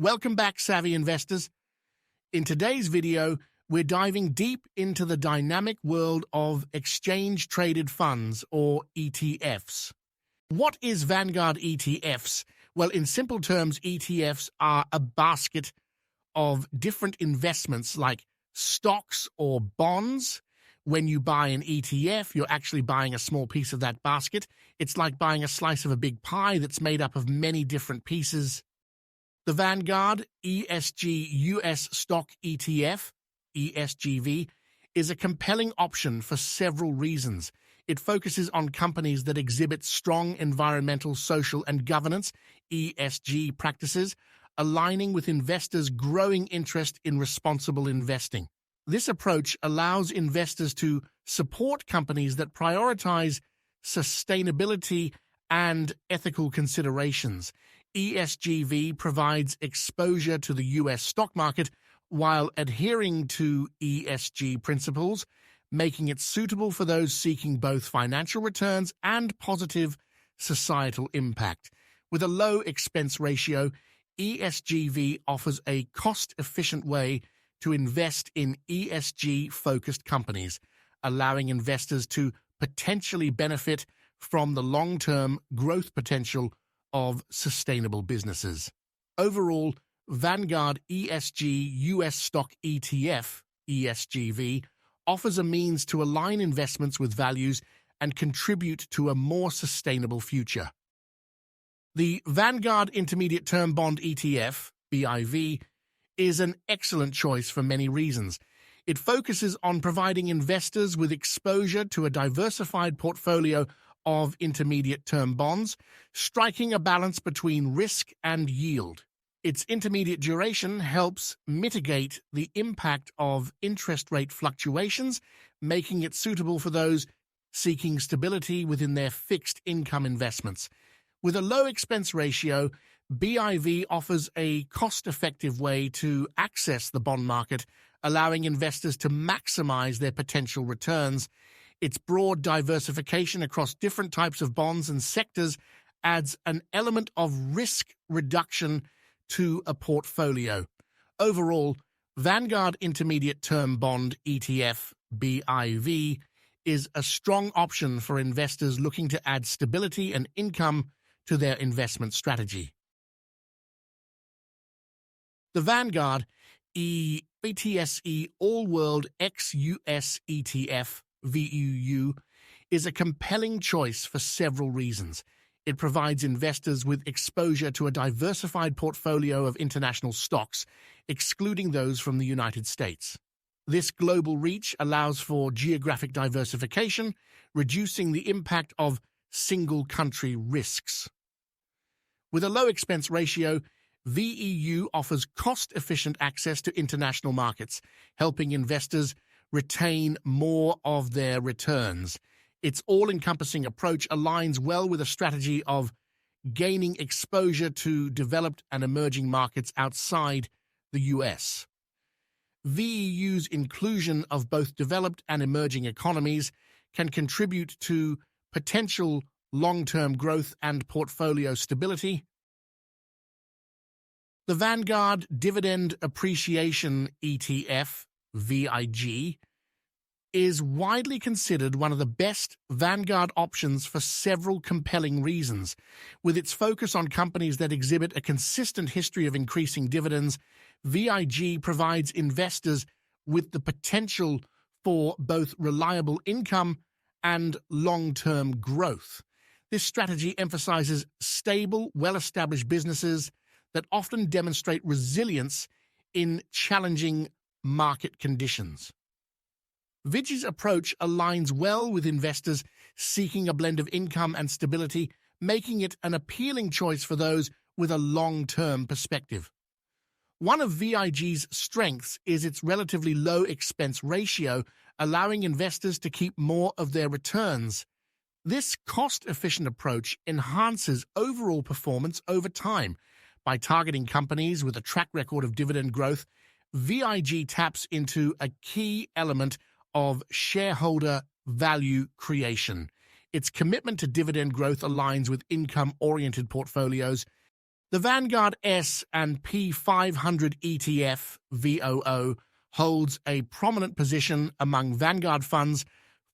Welcome back, savvy investors. In today's video, we're diving deep into the dynamic world of exchange-traded funds, or ETFs. What is Vanguard ETFs? Well, in simple terms, ETFs are a basket of different investments like stocks or bonds. When you buy an ETF, you're actually buying a small piece of that basket. It's like buying a slice of a big pie that's made up of many different pieces. The Vanguard ESG US Stock ETF, ESGV, is a compelling option for several reasons. It focuses on companies that exhibit strong environmental, social, and governance (ESG) practices, aligning with investors' growing interest in responsible investing. This approach allows investors to support companies that prioritize sustainability and ethical considerations. ESGV provides exposure to the U.S. stock market while adhering to ESG principles, making it suitable for those seeking both financial returns and positive societal impact. With a low expense ratio, ESGV offers a cost-efficient way to invest in ESG-focused companies, allowing investors to potentially benefit from the long-term growth potential of sustainable businesses. Overall, Vanguard ESG US Stock ETF, ESGV, offers a means to align investments with values and contribute to a more sustainable future. The Vanguard Intermediate Term Bond ETF, BIV, is an excellent choice for many reasons. It focuses on providing investors with exposure to a diversified portfolio of intermediate-term bonds, striking a balance between risk and yield. Its intermediate duration helps mitigate the impact of interest rate fluctuations, making it suitable for those seeking stability within their fixed income investments. With a low expense ratio, BIV offers a cost-effective way to access the bond market, allowing investors to maximize their potential returns. Its broad diversification across different types of bonds and sectors adds an element of risk reduction to a portfolio. Overall, Vanguard Intermediate Term Bond ETF, BIV, is a strong option for investors looking to add stability and income to their investment strategy. The Vanguard VTSE All-World ex-US ETF, VUU, is a compelling choice for several reasons. It provides investors with exposure to a diversified portfolio of international stocks, excluding those from the United States. This global reach allows for geographic diversification, reducing the impact of single-country risks. With a low expense ratio, VEU offers cost-efficient access to international markets, helping investors retain more of their returns. Its all-encompassing approach aligns well with a strategy of gaining exposure to developed and emerging markets outside the U.S. VEU's inclusion of both developed and emerging economies can contribute to potential long-term growth and portfolio stability. The Vanguard Dividend Appreciation ETF, VIG, is widely considered one of the best Vanguard options for several compelling reasons. With its focus on companies that exhibit a consistent history of increasing dividends, VIG provides investors with the potential for both reliable income and long-term growth. This strategy emphasizes stable, well-established businesses that often demonstrate resilience in challenging market conditions. VIG's approach aligns well with investors seeking a blend of income and stability, making it an appealing choice for those with a long-term perspective. One of VIG's strengths is its relatively low expense ratio, allowing investors to keep more of their returns. This cost-efficient approach enhances overall performance over time. By targeting companies with a track record of dividend growth, VIG taps into a key element of shareholder value creation. Its commitment to dividend growth aligns with income-oriented portfolios The Vanguard S&P 500 ETF, VOO, holds a prominent position among Vanguard funds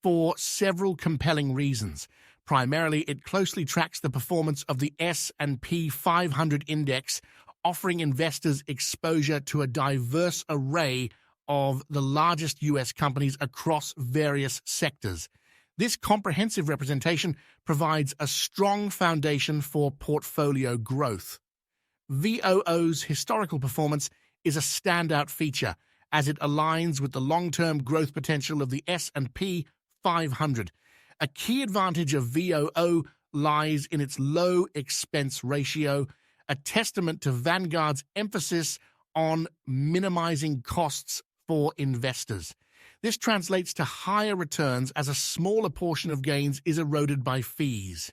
for several compelling reasons. Primarily, it closely tracks the performance of the S&P 500 index, offering investors exposure to a diverse array of the largest U.S. companies across various sectors. This comprehensive representation provides a strong foundation for portfolio growth. VOO's historical performance is a standout feature, as it aligns with the long-term growth potential of the S&P 500. A key advantage of VOO lies in its low expense ratio, a testament to Vanguard's emphasis on minimizing costs for investors. This translates to higher returns as a smaller portion of gains is eroded by fees.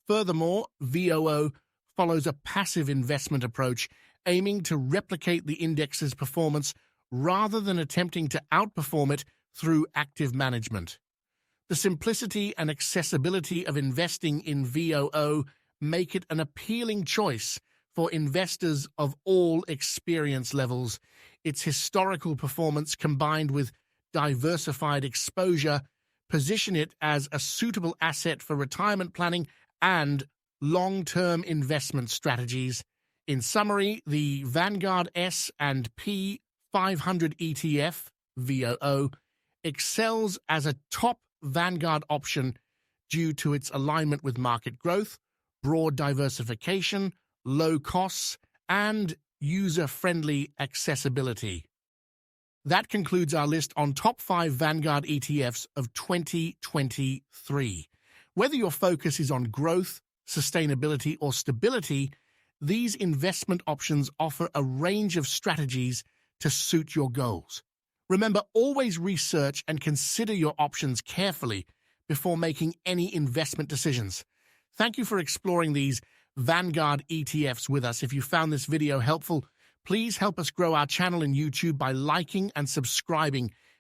Furthermore, VOO follows a passive investment approach, aiming to replicate the index's performance rather than attempting to outperform it through active management. The simplicity and accessibility of investing in VOO make it an appealing choice for investors of all experience levels. Its historical performance, combined with diversified exposure, position it as a suitable asset for retirement planning and long-term investment strategies. In summary, the Vanguard S&P 500 ETF, VOO, excels as a top Vanguard option due to its alignment with market growth, broad diversification, low costs, and user-friendly accessibility. That concludes our list on top 5 Vanguard ETFs of 2023. Whether your focus is on growth, sustainability, or stability, these investment options offer a range of strategies to suit your goals. Remember, always research and consider your options carefully before making any investment decisions. Thank you for exploring these Vanguard ETFs with us. If you found this video helpful, please help us grow our channel in YouTube by liking and subscribing.